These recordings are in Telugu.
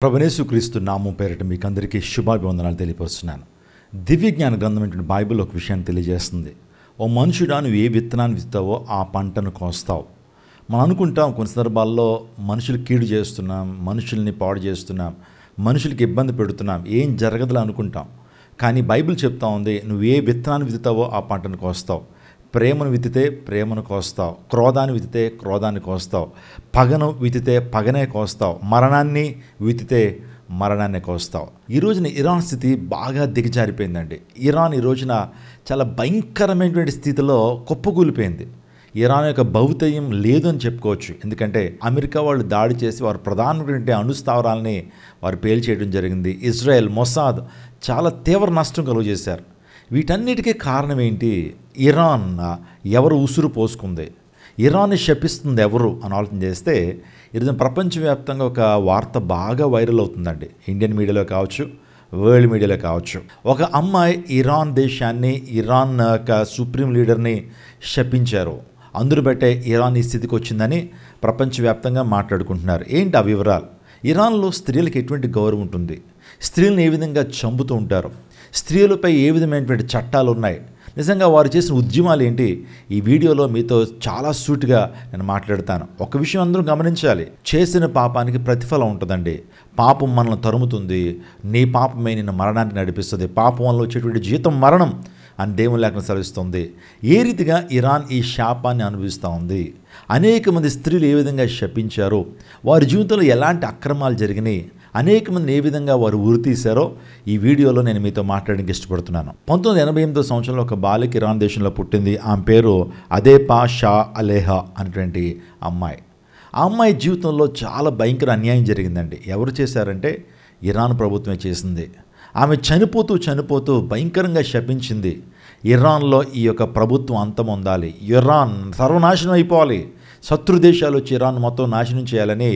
ప్రభుయేసుక్రీస్తు నామం పేరిట మీకు అందరికీ శుభాభివందనాలు తెలియపరుస్తున్నాను. దివ్య జ్ఞాన గ్రంథం బైబిల్ ఒక విషయాన్ని తెలియజేస్తుంది. ఓ మనుషుడా, నువ్వు ఏ విత్తనాన్ని విత్తావో ఆ పంటను కోస్తావు. మనం అనుకుంటాం కొన్ని సందర్భాల్లో మనుషులు కీడు చేస్తున్నాం, మనుషుల్ని పాడు చేస్తున్నాం, మనుషులకి ఇబ్బంది పెడుతున్నాం, ఏం జరగదులే అనుకుంటాం. కానీ బైబిల్ చెప్తా ఉంది, నువ్వు ఏ విత్తనాన్ని విత్తుతావో ఆ పంటను కోస్తావు. ప్రేమను విత్తితే ప్రేమను కోస్తావు, క్రోధాన్ని విత్తితే క్రోధాన్ని కోస్తావు, పగను విత్తితే పగనే కోస్తావు, మరణాన్ని విత్తితే మరణాన్ని కోస్తావు. ఈ రోజున ఇరాన్ స్థితి బాగా దిగజారిపోయిందండి. ఇరాన్ ఈ రోజున చాలా భయంకరమైనటువంటి స్థితిలో కుప్పకూలిపోయింది. ఇరాన్ యొక్క భౌతియం లేదు అని చెప్పుకోవచ్చు. ఎందుకంటే అమెరికా వాళ్ళు దాడి చేసి వారు ప్రధానమైనటువంటి అణుస్థావరాలని వారు పేల్చేయడం జరిగింది. ఇజ్రాయెల్, మొసాద్ చాలా తీవ్ర నష్టం కలుగజేశారు. వీటన్నిటికీ కారణం ఏంటి? ఇరాన్ ఎవరు ఉసురు పోసుకుంది, ఇరాన్ని శపిస్తుంది ఎవరు అని ఆలోచన చేస్తే ఈరోజు ప్రపంచవ్యాప్తంగా ఒక వార్త బాగా వైరల్ అవుతుందండి. ఇండియన్ మీడియాలో కావచ్చు, వరల్డ్ మీడియాలో కావచ్చు. ఒక అమ్మాయి ఇరాన్ దేశాన్ని, ఇరాన్ యొక్క సుప్రీం లీడర్ని శపించారు. అందును బట్టే ఇరాన్ ఈ స్థితికి వచ్చిందని ప్రపంచవ్యాప్తంగా మాట్లాడుకుంటున్నారు. ఏంటి ఆ వివరాలు? ఇరాన్లో స్త్రీలకు ఎటువంటి గౌరవం ఉంటుంది, స్త్రీలను ఏ విధంగా చంపుతూ ఉంటారు, స్త్రీలపై ఏ విధమైనటువంటి చట్టాలు ఉన్నాయి, నిజంగా వారు చేసిన ఉద్యమాలు ఏంటి, ఈ వీడియోలో మీతో చాలా సూటిగా నేను మాట్లాడతాను. ఒక విషయం అందరూ గమనించాలి, చేసిన పాపానికి ప్రతిఫలం ఉంటుందండి. పాపం మనల్ని తరుముతుంది, నీ పాపమే నిన్ను మరణానికి నడిపిస్తుంది, పాపం వల్ల వచ్చేటువంటి జీతం మరణం అని దేవుని లేఖనం సెలవిస్తుంది. ఏ రీతిగా ఇరాన్ ఈ శాపాన్ని అనుభవిస్తూ ఉంది, అనేక మంది స్త్రీలు ఏ విధంగా శపించారో, వారి జీవితంలో ఎలాంటి అక్రమాలు జరిగినాయి, అనేక మందిని ఏ విధంగా వారు ఉరి తీశారో ఈ వీడియోలో నేను మీతో మాట్లాడడానికి ఇష్టపడుతున్నాను. 1988 సంవత్సరంలో ఒక బాలిక ఇరాన్ దేశంలో పుట్టింది. ఆమె పేరు అదేపా షా అలేహా అనేటువంటి అమ్మాయి. ఆ అమ్మాయి జీవితంలో చాలా భయంకర అన్యాయం జరిగిందండి. ఎవరు చేశారంటే ఇరాన్ ప్రభుత్వమే చేసింది. ఆమె చనిపోతూ భయంకరంగా శపించింది, ఇరాన్లో ఈ యొక్క ప్రభుత్వం అంతమొందాలి, ఇరాన్ సర్వనాశనం అయిపోవాలి, శత్రు దేశాలు వచ్చి ఇరాన్ మొత్తం నాశనం చేయాలని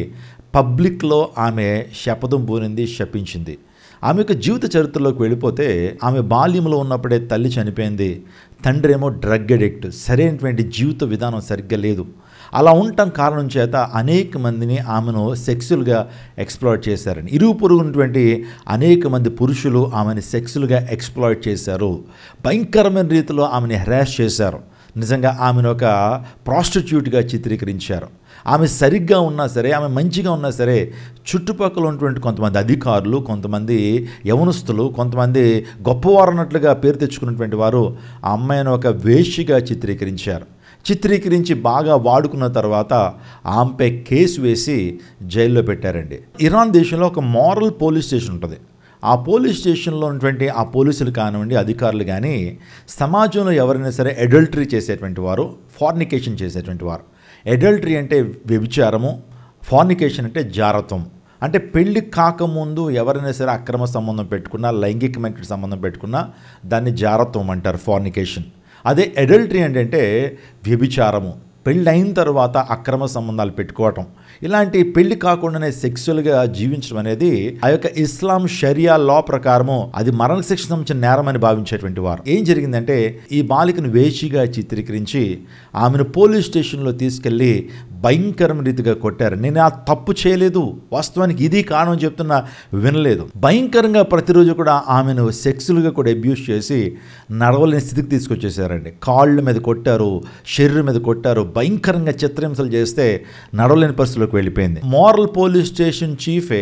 పబ్లిక్లో ఆమె శపథం పూనింది, శపించింది. ఆమె యొక్క జీవిత చరిత్రలోకి వెళ్ళిపోతే ఆమె బాల్యంలో ఉన్నప్పుడే తల్లి చనిపోయింది, తండ్రి ఏమో డ్రగ్ అడిక్ట్, సరైనటువంటి జీవిత విధానం సరిగ్గా లేదు. అలా ఉండటం కారణం చేత అనేక మందిని ఆమెను సెక్సువల్గా ఎక్స్ప్లాయిట్ చేశారని, ఇరుగు పొరుగునటువంటి అనేక మంది పురుషులు ఆమెను సెక్సువల్గా ఎక్స్ప్లాయిట్ చేశారు, భయంకరమైన రీతిలో ఆమెను హెరాస్ చేశారు. నిజంగా ఆమెను ఒక ప్రాస్టిట్యూట్గా చిత్రీకరించారు. ఆమె సరిగ్గా ఉన్నా సరే, ఆమె మంచిగా ఉన్నా సరే, చుట్టుపక్కల ఉన్నటువంటి కొంతమంది అధికారులు, కొంతమంది యవనస్తులు, కొంతమంది గొప్పవారు అన్నట్లుగా పేరు తెచ్చుకున్నటువంటి వారు ఆ అమ్మాయిని ఒక వేశ్యగా చిత్రీకరించి బాగా వాడుకున్న తర్వాత ఆమెపై కేసు వేసి జైల్లో పెట్టారండి. ఇరాన్ దేశంలో ఒక మోరల్ పోలీస్ స్టేషన్ ఉంటుంది. ఆ పోలీస్ స్టేషన్లో ఉన్నటువంటి ఆ పోలీసులు కానివ్వండి, అధికారులు కానీ సమాజంలో ఎవరైనా సరే అడల్టరీ చేసేటువంటి వారు, ఫార్నికేషన్ చేసేటువంటి వారు, అడల్టరీ అంటే వ్యభిచారము, ఫార్నికేషన్ అంటే జారత్వం, అంటే పెళ్లి కాకముందు ఎవరైనా సరే అక్రమ సంబంధం పెట్టుకున్నా, లైంగికమైన సంబంధం పెట్టుకున్నా దాన్ని జారత్వం అంటారు, ఫార్నికేషన్. అదే అడల్టరీ అంటే వ్యభిచారము, పెళ్ళి అయిన తర్వాత అక్రమ సంబంధాలు పెట్టుకోవటం, ఇలాంటి పెళ్లి కాకుండానే సెక్సువల్గా జీవించడం అనేది ఆ యొక్క ఇస్లాం షరియా లా ప్రకారము అది మరణ శిక్ష సంబంధించిన నేరం అని భావించేటువంటి వారు. ఏం జరిగిందంటే ఈ బాలికను వేశ్యగా చిత్రీకరించి ఆమెను పోలీస్ స్టేషన్లో తీసుకెళ్ళి భయంకరమైన రీతిగా కొట్టారు. నేను ఆ తప్పు చేయలేదు, వాస్తవానికి ఇది కారణం చెప్తున్నా వినలేదు. భయంకరంగా ప్రతిరోజు కూడా ఆమెను సెక్సువల్గా కూడా అబ్యూస్ చేసి నడవలేని స్థితికి తీసుకొచ్చేసారండి. కాళ్ళ మీద కొట్టారు, శరీరం మీద కొట్టారు, భయంకరంగా చిత్రహింసలు చేస్తే నడవలేని పరిస్థితిలోకి వెళ్ళిపోయింది. మోరల్ పోలీస్ స్టేషన్ చీఫే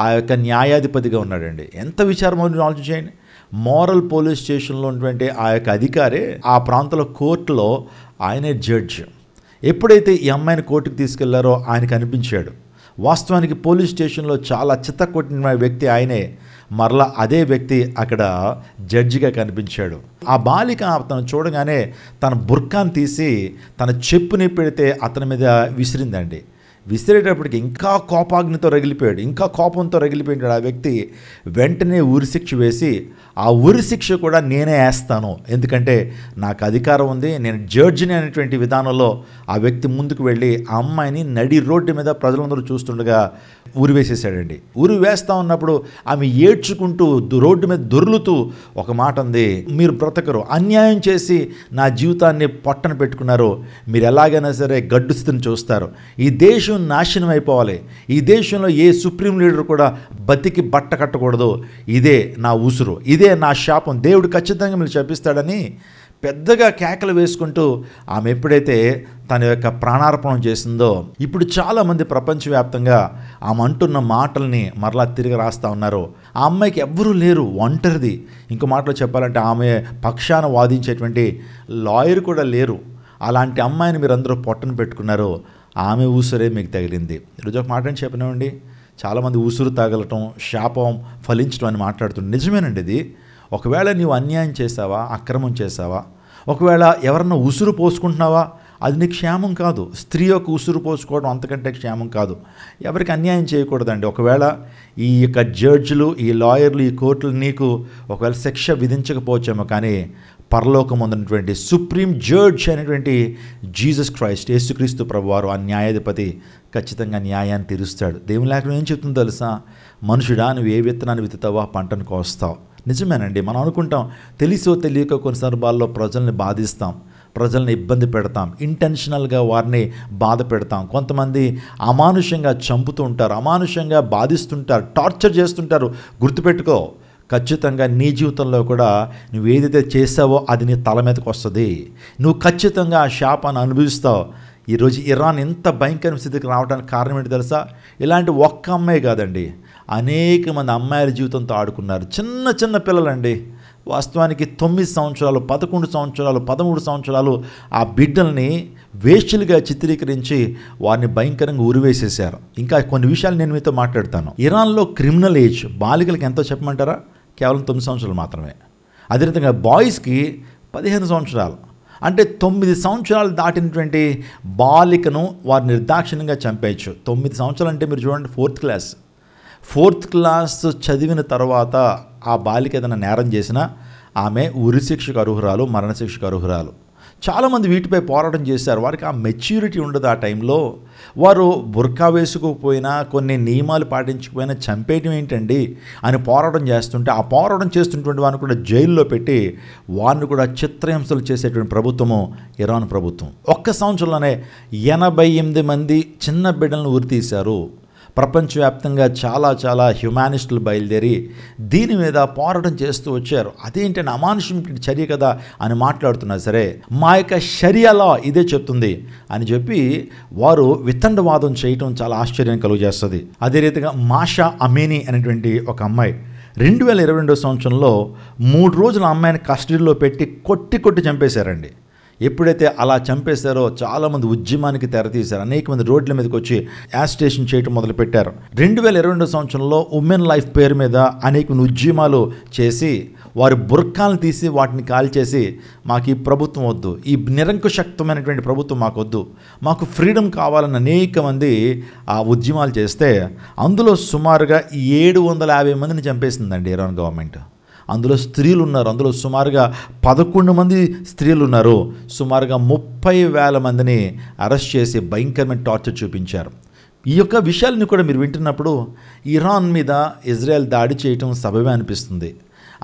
ఆ యొక్క న్యాయాధిపతిగా ఉన్నాడండి. ఎంత విచారమో ఆలోచన చేయండి. మోరల్ పోలీస్ స్టేషన్లో ఉన్నటువంటి ఆ యొక్క అధికారే ఆ ప్రాంతంలో కోర్టులో ఆయనే జడ్జ్. ఎప్పుడైతే ఈ అమ్మాయిని కోర్టుకు తీసుకెళ్లారో ఆయనకు అనిపించాడు, వాస్తవానికి పోలీస్ స్టేషన్లో చాలా చిత్త కొట్టిన వ్యక్తి ఆయనే, మరలా అదే వ్యక్తి అక్కడ జడ్జిగా కనిపించాడు. ఆ బాలిక అతను చూడగానే తన బుర్కాను తీసి తన చెప్పుని పెడితే అతని మీద విసిరిందండి. విసిరేటప్పటికి ఇంకా కోపాగ్నితో రగిలిపోయాడు, ఇంకా కోపంతో రగిలిపోయాడు ఆ వ్యక్తి. వెంటనే ఉరిశిక్ష వేసి ఆ ఉరిశిక్ష కూడా నేనే వేస్తాను, ఎందుకంటే నాకు అధికారం ఉంది, నేను జడ్జిని అనేటువంటి విధానంలో ఆ వ్యక్తి ముందుకు వెళ్ళి ఆ అమ్మాయిని నడి రోడ్డు మీద ప్రజలందరూ చూస్తుండగా ఉరి వేసేసాడండి. ఉరి వేస్తూ ఉన్నప్పుడు ఆమె ఏడ్చుకుంటూ రోడ్డు మీద దొర్లుతూ ఒక మాట ఉంది, మీరు బ్రతకరు, అన్యాయం చేసి నా జీవితాన్ని పొట్టన పెట్టుకున్నారు, మీరు ఎలాగైనా సరే గడ్డు స్థితిని చూస్తారు, ఈ దేశం దేశం నాశనం అయిపోవాలి, ఈ దేశంలో ఏ సుప్రీం లీడర్ కూడా బతికి బట్ట కట్టకూడదు, ఇదే నా ఉసురు, ఇదే నా శాపం, దేవుడు ఖచ్చితంగా మీరు శపిస్తాడని పెద్దగా కేకలు వేసుకుంటూ ఆమె ఎప్పుడైతే తన యొక్క ప్రాణార్పణం చేసిందో, ఇప్పుడు చాలామంది ప్రపంచవ్యాప్తంగా ఆమె అంటున్న మాటల్ని మరలా తిరిగి రాస్తూ ఉన్నారు. ఆ అమ్మాయికి ఎవ్వరూ లేరు, ఒంటరిది. ఇంకో మాటలో చెప్పాలంటే ఆమె పక్షాన వాదించేటువంటి లాయర్ కూడా లేరు. అలాంటి అమ్మాయిని మీరు అందరూ పొట్టను పెట్టుకున్నారు, ఆమె ఊసురే మీకు తగిలింది. ఈరోజు ఒక మాట చెప్పినామండి, చాలామంది ఊసురు తగలటం, శాపం ఫలించడం అని మాట్లాడుతుంది. నిజమేనండి ఇది. ఒకవేళ నీవు అన్యాయం చేసావా, అక్రమం చేసావా, ఒకవేళ ఎవరన్నా ఉసురు పోసుకుంటున్నావా, అది నీకు క్షేమం కాదు. స్త్రీ యొక్క ఉసురు పోసుకోవడం అంతకంటే క్షేమం కాదు. ఎవరికి అన్యాయం చేయకూడదండి. ఒకవేళ ఈ యొక్క జడ్జిలు, ఈ లాయర్లు, ఈ కోర్టులు నీకు ఒకవేళ శిక్ష విధించకపోవచ్చేమో, కానీ పరలోకం ఉన్నటువంటి సుప్రీం జడ్జ్ అయినటువంటి జీసస్ క్రైస్ట్, యేసుక్రీస్తు ప్రభువారు, ఆ న్యాయాధిపతి ఖచ్చితంగా న్యాయాన్ని తీరుస్తాడు. దేవుని లేఖనం ఏం చెప్తుందో తెలుసా? మనుషుడా, నువ్వు ఏ విత్తనాన్ని విత్తుతావో ఆ పంటను కోస్తావు. నిజమేనండి. మనం అనుకుంటాం, తెలిసో తెలియక కొన్ని సందర్భాల్లో ప్రజల్ని బాధిస్తాం, ప్రజల్ని ఇబ్బంది పెడతాం, ఇంటెన్షనల్గా వారిని బాధ పెడతాం. కొంతమంది అమానుషంగా చంపుతూ ఉంటారు, అమానుషంగా బాధిస్తుంటారు, టార్చర్ చేస్తుంటారు. గుర్తుపెట్టుకో, ఖచ్చితంగా నీ జీవితంలో కూడా నువ్వు ఏదైతే చేసావో అది నీ తల మీదకి వస్తుంది. నువ్వు ఖచ్చితంగా ఆ శాపాన్ని అనుభవిస్తావు. ఈరోజు ఇరాన్ ఎంత భయంకర స్థితికి రావడానికి కారణం ఏంటి తెలుసా? ఇలాంటి ఒక్క అమ్మాయి కాదండి, అనేక మంది అమ్మాయిల జీవితంతో ఆడుకున్నారు. చిన్న చిన్న పిల్లలండి, వాస్తవానికి 9 సంవత్సరాలు, 11 సంవత్సరాలు, 13 సంవత్సరాలు ఆ బిడ్డల్ని వేశ్యలుగా చిత్రీకరించి వారిని భయంకరంగా ఉరివేసేశారు. ఇంకా కొన్ని విషయాలు నేను మీతో మాట్లాడతాను. ఇరాన్లో క్రిమినల్ ఏజ్ బాలికలకి ఎంతో చెప్పమంటారా? కేవలం 9 సంవత్సరాలు మాత్రమే. అదే విధంగా బాయ్స్కి 15 సంవత్సరాలు. అంటే 9 సంవత్సరాలు దాటినటువంటి బాలికను వారు నిర్దాక్షిణ్యంగా చంపేయచ్చు. 9 సంవత్సరాలు అంటే మీరు చూడండి, 4th క్లాస్ చదివిన తర్వాత ఆ బాలిక ఏదైనా నేరం చేసినా ఆమె ఉరిశిక్షకు అర్హురాలు, మరణశిక్షకు అర్హురాలు. చాలామంది వీటిపై పోరాటం చేశారు. వారికి ఆ మెచ్యూరిటీ ఉండదు. ఆ టైంలో వారు బుర్కా వేసుకోకపోయినా, కొన్ని నియమాలు పాటించకపోయినా చంపేయడం ఏంటండి అని పోరాటం చేస్తుంటే, ఆ పోరాటం చేస్తున్నటువంటి వారిని కూడా జైల్లో పెట్టి వారిని కూడా చిత్రహింసలు చేసేటువంటి ప్రభుత్వము ఇరాన్ ప్రభుత్వం. ఒక్క సంవత్సరంలోనే 88 మంది చిన్న బిడ్డలను ఉరితీశారు. ప్రపంచవ్యాప్తంగా చాలా హ్యుమానిస్టులు బయలుదేరి దీని మీద పోరాటం చేస్తూ వచ్చారు. అదేంటంటే అమానుషమైన చర్య కదా అని మాట్లాడుతున్నా సరే, మా యొక్క షరియా లా ఇదే చెప్తుంది అని చెప్పి వారు వితండవాదం చేయటం చాలా ఆశ్చర్యం కలుగజేస్తుంది. అదే రీతిగా మాషా అమీనీ అనేటువంటి ఒక అమ్మాయి 2022 సంవత్సరంలో 3 రోజుల అమ్మాయిని కస్టడీలో పెట్టి కొట్టి చంపేశారండి. ఎప్పుడైతే అలా చంపేశారో చాలామంది ఉద్యమానికి తెరతీశారు. అనేక మంది రోడ్ల మీదకి వచ్చి యాజిటేషన్ చేయడం మొదలుపెట్టారు. 2022 సంవత్సరంలో ఉమెన్ లైఫ్ పేరు మీద అనేక ఉద్యమాలు చేసి వారి బుర్కాలను తీసి వాటిని కాల్చేసి, మాకు ఈ ప్రభుత్వం వద్దు, ఈ నిరంకుశక్తమైనటువంటి ప్రభుత్వం మాకు వద్దు, మాకు ఫ్రీడమ్ కావాలని అనేక మంది ఆ ఉద్యమాలు చేస్తే అందులో సుమారుగా 750 మందిని చంపేసిందండి ఇరాన్ గవర్నమెంట్. అందులో స్త్రీలు ఉన్నారు. అందులో సుమారుగా 11 మంది స్త్రీలు ఉన్నారు. సుమారుగా 30,000 మందిని అరెస్ట్ చేసి భయంకరమైన టార్చర్ చూపించారు. ఈ యొక్క విషయాలను కూడా మీరు వింటున్నప్పుడు ఇరాన్ మీద ఇజ్రాయెల్ దాడి చేయటం సబబే అనిపిస్తుంది,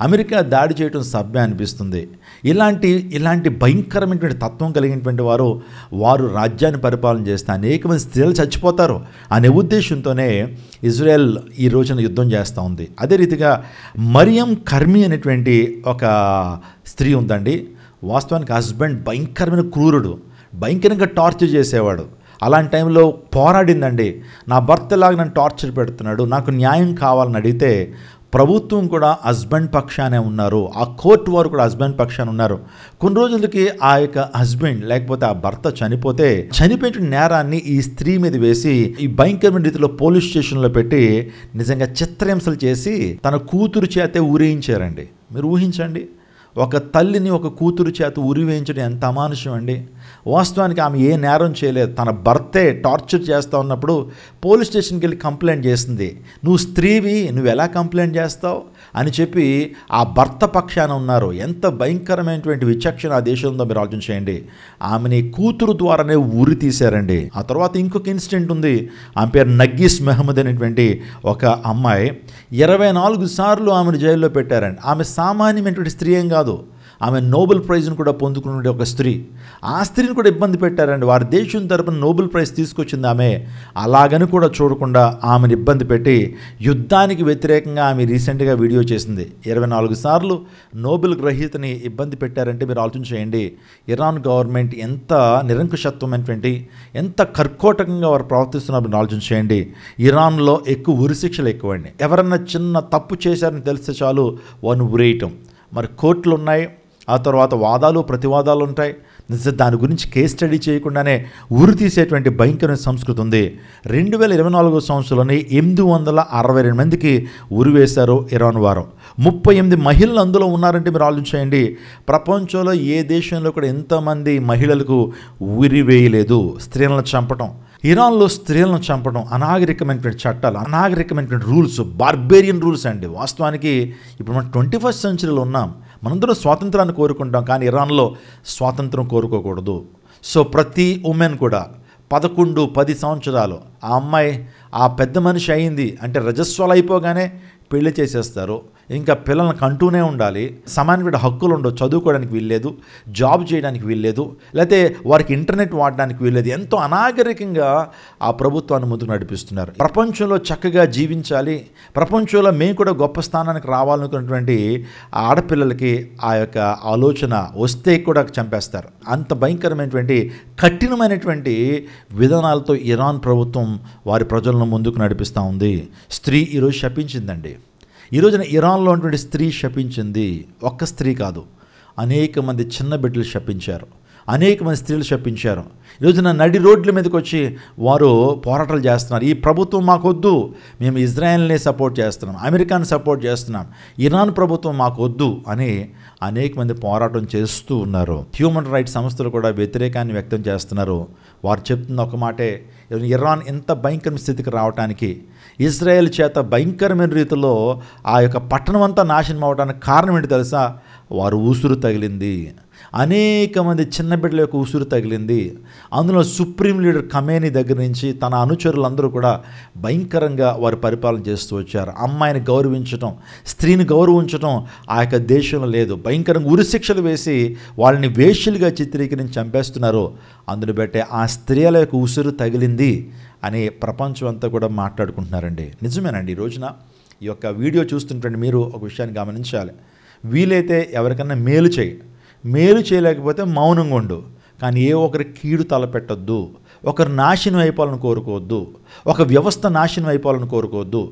అమెరికా దాడి చేయటం సబబే అనిపిస్తుంది. ఇలాంటి భయంకరమైనటువంటి తత్వం కలిగినటువంటి వారు రాజ్యాన్ని పరిపాలన చేస్తే అనేక మంది స్త్రీలు చచ్చిపోతారు అనే ఉద్దేశంతోనే ఇజ్రాయెల్ ఈ రోజున యుద్ధం చేస్తూ ఉంది. అదే రీతిగా మరియం కర్మీ అనేటువంటి ఒక స్త్రీ ఉందండి. వాస్తవానికి హస్బెండ్ భయంకరమైన క్రూరుడు, భయంకరంగా టార్చర్ చేసేవాడు. అలాంటి టైంలో పోరాడిందండి. నా భర్తలాగా నన్ను టార్చర్ పెడుతున్నాడు, నాకు న్యాయం కావాలని అడిగితే ప్రభుత్వం కూడా హస్బెండ్ పక్షానే ఉన్నారు, ఆ కోర్టు వారు కూడా హస్బెండ్ పక్షాన ఉన్నారు. కొన్ని రోజులకి ఆ యొక్క హస్బెండ్ లేకపోతే ఆ భర్త చనిపోయిన నేరాన్ని ఈ స్త్రీ మీద వేసి ఈ భయంకరమైన రీతిలో పోలీస్ స్టేషన్లో పెట్టి నిజంగా చిత్రహింసలు చేసి తన కూతురు చేతే ఊరేయించారండి. మీరు ఊహించండి, ఒక తల్లిని ఒక కూతురు చేత ఉరి వేయించడం ఎంత అమానుషం అండి. వాస్తవానికి ఆమె ఏ నేరం చేయలేదు. తన భర్తే టార్చర్ చేస్తూ ఉన్నప్పుడు పోలీస్ స్టేషన్కి వెళ్ళి కంప్లైంట్ చేసింది. నువ్వు స్త్రీవి, నువ్వు ఎలా కంప్లైంట్ చేస్తావు అని చెప్పి ఆ భర్త పక్షాన ఉన్నారు. ఎంత భయంకరమైనటువంటి విచక్షణ ఆ దేశంలో మీరు ఆలోచన చేయండి. ఆమెని కూతురు ద్వారానే ఉరి తీశారండి. ఆ తర్వాత ఇంకొక ఇన్సిడెంట్ ఉంది. ఆమె పేరు నగ్గీస్ మెహమ్మద్ అనేటువంటి ఒక అమ్మాయి. 24 సార్లు ఆమెను జైల్లో పెట్టారండి. ఆమె సామాన్యమైనటువంటి స్త్రీ ఏం కాదు. ఆమె నోబెల్ ప్రైజ్ను కూడా పొందుకున్న ఒక స్త్రీ. ఆ స్త్రీని కూడా ఇబ్బంది పెట్టారండి. వారి దేశం తరపున నోబెల్ ప్రైజ్ తీసుకొచ్చింది ఆమె. అలాగని కూడా చూడకుండా ఆమెను ఇబ్బంది పెట్టి యుద్ధానికి వ్యతిరేకంగా ఆమె రీసెంట్గా వీడియో చేసింది. 24 సార్లు నోబెల్ గ్రహీతని ఇబ్బంది పెట్టారంటే మీరు ఆలోచన చేయండి. ఇరాన్ గవర్నమెంట్ ఎంత నిరంకుశత్వమైనటువంటి, ఎంత కర్కోటకంగా వారు ప్రవర్తిస్తున్నారు ఆలోచన చేయండి. ఇరాన్లో ఎక్కువ ఉరిశిక్షలు ఎక్కువండి. ఎవరన్నా చిన్న తప్పు చేశారని తెలిస్తే చాలు వారిని ఉరేయటం. మరి కోర్టులు ఉన్నాయి, ఆ తర్వాత వాదాలు ప్రతివాదాలు ఉంటాయి. దాని గురించి కేస్ స్టడీ చేయకుండానే ఉరి తీసేటువంటి భయంకరమైన సంస్కృతి ఉంది. 2024 సంవత్సరంలోనే 862 మందికి ఉరి వేశారు ఇరాన్ వారు. 38 మహిళలు అందులో ఉన్నారంటే మీరు ఆలోచించండి. ప్రపంచంలో ఏ దేశంలో కూడా ఎంతమంది మహిళలకు ఉరి వేయలేదు. స్త్రీలను చంపటం, ఇరాన్లో స్త్రీలను చంపడం, అనాగరికమైనటువంటి చట్టాలు, అనాగరికమైనటువంటి రూల్స్, బార్బేరియన్ రూల్స్ అండి. వాస్తవానికి ఇప్పుడు మనం 21st సెంచరీలో ఉన్నాం. మనందరం స్వాతంత్రాన్ని కోరుకుంటాం, కానీ ఇరాన్లో స్వాతంత్రం కోరుకోకూడదు. సో ప్రతి ఉమెన్ కూడా 11-10 సంవత్సరాలు ఆ అమ్మాయి ఆ పెద్ద మనిషి అయింది అంటే రజస్వాలు అయిపోగానే పెళ్లి చేసేస్తారు. ఇంకా పిల్లల్ని కంటూనే ఉండాలి. సమానమైన హక్కులు ఉండవు. చదువుకోవడానికి వీల్లేదు, జాబ్ చేయడానికి వీల్లేదు, లేకపోతే వారికి ఇంటర్నెట్ వాడడానికి వీల్లేదు. ఎంతో అనాగరికంగా ఆ ప్రభుత్వాన్ని ముందుకు నడిపిస్తున్నారు. ప్రపంచంలో చక్కగా జీవించాలి, ప్రపంచంలో మేము కూడా గొప్ప స్థానానికి రావాలనుకున్నటువంటి ఆడపిల్లలకి ఆ యొక్క ఆలోచన వస్తే కూడా చంపేస్తారు. అంత భయంకరమైనటువంటి కఠినమైనటువంటి విధానాలతో ఇరాన్ ప్రభుత్వం వారి ప్రజలను ముందుకు నడిపిస్తూ ఉంది. స్త్రీ ఈరోజు శపించిందండి. ఈ రోజున ఇరాన్లో ఉన్నటువంటి స్త్రీ శపించింది. ఒక్క స్త్రీ కాదు, అనేక మంది చిన్న బిడ్డలు శపించారు, అనేక మంది స్త్రీలు శపించారు. ఈరోజున నడి రోడ్ల మీదకి వచ్చి వారు పోరాటాలు చేస్తున్నారు. ఈ ప్రభుత్వం మాకొద్దు, మేము ఇజ్రాయెల్ని సపోర్ట్ చేస్తున్నాం, అమెరికాని సపోర్ట్ చేస్తున్నాం, ఇరాన్ ప్రభుత్వం మాకొద్దు అని అనేక మంది పోరాటం చేస్తూ ఉన్నారు. హ్యూమన్ రైట్స్ సంస్థలు కూడా వ్యతిరేకాన్ని వ్యక్తం చేస్తున్నారు. వారు చెప్తున్న ఒక మాటే, ఇరాన్ ఎంత భయంకరమైన స్థితికి రావడానికి, ఇజ్రాయెల్ చేత భయంకరమైన రీతిలో ఆ యొక్క పట్టణం అంతా నాశనం అవడానికి కారణం ఏంటి తెలుసా? వారు ఉసురు తగిలింది. అనేక మంది చిన్న బిడ్డల యొక్క ఉసురు తగిలింది. అందులో సుప్రీం లీడర్ ఖమేనీ దగ్గర నుంచి తన అనుచరులందరూ కూడా భయంకరంగా వారు పరిపాలన చేస్తూ వచ్చారు. అమ్మాయిని గౌరవించడం, స్త్రీని గౌరవించడం ఆ యొక్క దేశంలో లేదు. భయంకరంగా ఉరిశిక్షలు వేసి వాళ్ళని వేశ్యలుగా చిత్రీకరించి చంపేస్తున్నారు. అందును బట్టే ఆ స్త్రీల యొక్క ఉసురు తగిలింది అని ప్రపంచం అంతా కూడా మాట్లాడుకుంటున్నారండి. నిజమేనండి. ఈ రోజున ఈ యొక్క వీడియో చూస్తుంటే మీరు ఒక విషయాన్ని గమనించాలి. వీలైతే ఎవరికన్నా మేలు చేయి, మేలు చేయలేకపోతే మౌనంగా ఉండు, కానీ ఏ ఒకరి కీడు తలపెట్టొద్దు. ఒకరు నాశనం అయిపోవాలని కోరుకోవద్దు, ఒక వ్యవస్థ నాశనం అయిపోవాలని కోరుకోవద్దు,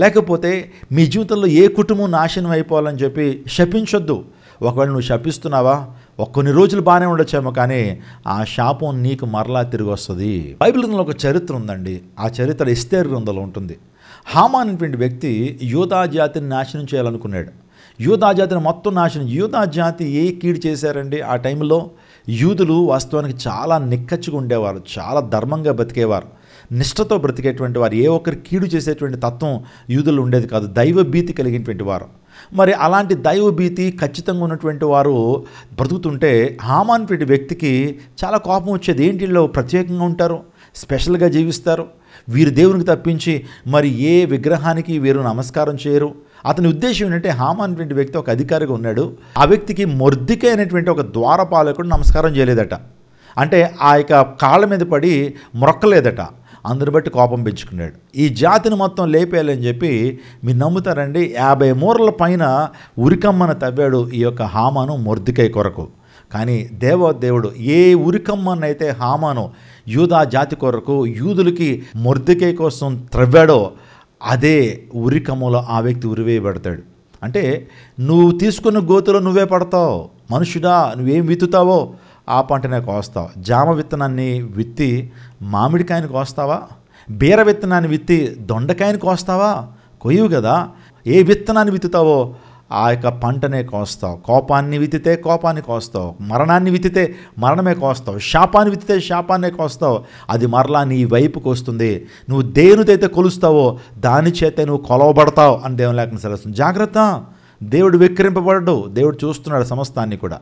లేకపోతే మీ జీవితంలో ఏ కుటుంబం నాశనం అయిపోవాలని చెప్పి శపించొద్దు. ఒకవేళ నువ్వు శపిస్తున్నావా, కొన్ని రోజులు బాగానే ఉండొచ్చేమో, కానీ ఆ శాపం నీకు మరలా తిరిగి వస్తుంది. బైబిల్ గ్రంథంలో ఒక చరిత్ర ఉందండి. ఆ చరిత్ర ఎస్తేరు గ్రంథంలో ఉంటుంది. హామాన్ అనేటువంటి వ్యక్తి యూదా జాతిని నాశనం చేయాలనుకున్నాడు. యూదా జాతిని మొత్తం నాశనం. యూదా జాతి ఏ కీడు చేశారండి? ఆ టైంలో యూదులు వాస్తవానికి చాలా నిక్కచ్చిగా ఉండేవారు, చాలా ధర్మంగా బ్రతికేవారు, నిష్ఠతో బ్రతికేటువంటి వారు. ఏ ఒక్కరి కీడు చేసేటువంటి తత్వం యూదులు ఉండేది కాదు. దైవభీతి కలిగినటువంటి వారు. మరి అలాంటి దైవభీతి ఖచ్చితంగా ఉన్నటువంటి వారు బ్రతుకుతుంటే హామాన్ అనేటువంటి వ్యక్తికి చాలా కోపం వచ్చేది. ఏంటి వీళ్ళు ప్రత్యేకంగా ఉంటారు, స్పెషల్గా జీవిస్తారు, వీరు దేవునికి తప్పించి మరి ఏ విగ్రహానికి వీరు నమస్కారం చేయరు. అతని ఉద్దేశం ఏంటంటే హామాన్ అనేటువంటి వ్యక్తి ఒక అధికారిగా ఉన్నాడు. ఆ వ్యక్తికి మొర్దికై అనేటువంటి ఒక ద్వారపాలకుడు నమస్కారం చేయలేదట. అంటే ఆ యొక్క కాళ్ళ మీద పడి మొక్కలేదట. అందుని బట్టి కోపం పెంచుకున్నాడు. ఈ జాతిని మొత్తం లేపేయాలని చెప్పి మీరు నమ్ముతారండి, 50 మూరల పైన ఉరికమ్మను తవ్వాడు ఈ యొక్క హామాను మొర్దికై కొరకు. కానీ దేవుడు ఏ ఉరికమ్మనైతే హామాను యూదా జాతి కొరకు యూదులకి మొర్దికై కోసం త్రవ్వాడో అదే ఉరికమ్మలో ఆ వ్యక్తి ఉరివేయబడతాడు. అంటే నువ్వు తీసుకున్న గోతులో నువ్వే పడతావు. మనుషుడా, నువ్వేం విత్తుతావో ఆ పంటనే కోస్తావు. జామ విత్తనాన్ని విత్తి మామిడికాయని కోస్తావా? బీర విత్తనాన్ని విత్తి దొండకాయని కోస్తావా? కొయ్యవు కదా. ఏ విత్తనాన్ని విత్తుతావో ఆ యొక్క పంటనే కోస్తావు. కోపాన్ని విత్తితే కోపాన్ని కోస్తావు, మరణాన్ని విత్తితే మరణమే కోస్తావు, శాపాన్ని విత్తితే శాపాన్నే కోస్తావు. అది మరలా నీ వైపుకి వస్తుంది. నువ్వు దేనితైతే కొలుస్తావో దాని చేతే నువ్వు కొలవబడతావు అని దేవుని లేఖనం సెలవుస్తుంది. జాగ్రత్త. దేవుడు వెక్కిరింపబడడు. దేవుడు చూస్తున్నాడు సమస్తాన్ని కూడా,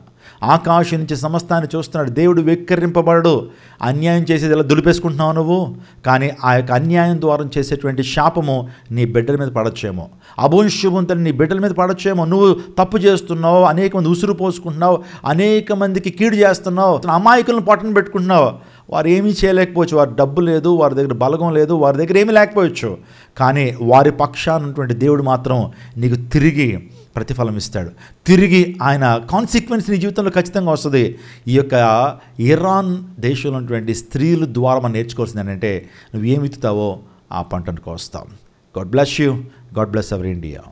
ఆకాశం నుంచి సమస్తాన్ని చూస్తున్నాడు. దేవుడు వెక్కిరింపబడడు. అన్యాయం చేసేది ఎలా దులిపేసుకుంటున్నావు నువ్వు, కానీ ఆ యొక్క అన్యాయం ద్వారా చేసేటువంటి శాపము నీ బిడ్డల మీద పడొచ్చేమో, అభోంశుభంతో నీ బిడ్డల మీద పడొచ్చేమో. నువ్వు తప్పు చేస్తున్నావు, అనేక మంది ఉసురు పోసుకుంటున్నావు, అనేక మందికి కీడు చేస్తున్నావు, అమాయకులను పట్టణ పెట్టుకుంటున్నావు. వారు ఏమీ చేయలేకపోవచ్చు, వారి డబ్బు లేదు, వారి దగ్గర బలగం లేదు, వారి దగ్గర ఏమీ లేకపోవచ్చు, కానీ వారి పక్షాన ఉన్నటువంటి దేవుడు మాత్రం నీకు తిరిగి ప్రతిఫలం ఇస్తాడు. తిరిగి ఆయన కాన్సిక్వెన్స్ నీ జీవితంలో ఖచ్చితంగా వస్తుంది. ఈ యొక్క ఇరాన్ దేశంలో ఉన్నటువంటి స్త్రీల ద్వారా మనం నేర్చుకోవాల్సింది ఏంటంటే, నువ్వు ఏమి విత్తుతావో ఆ పంటను కోస్తావు. God bless you. God bless our India.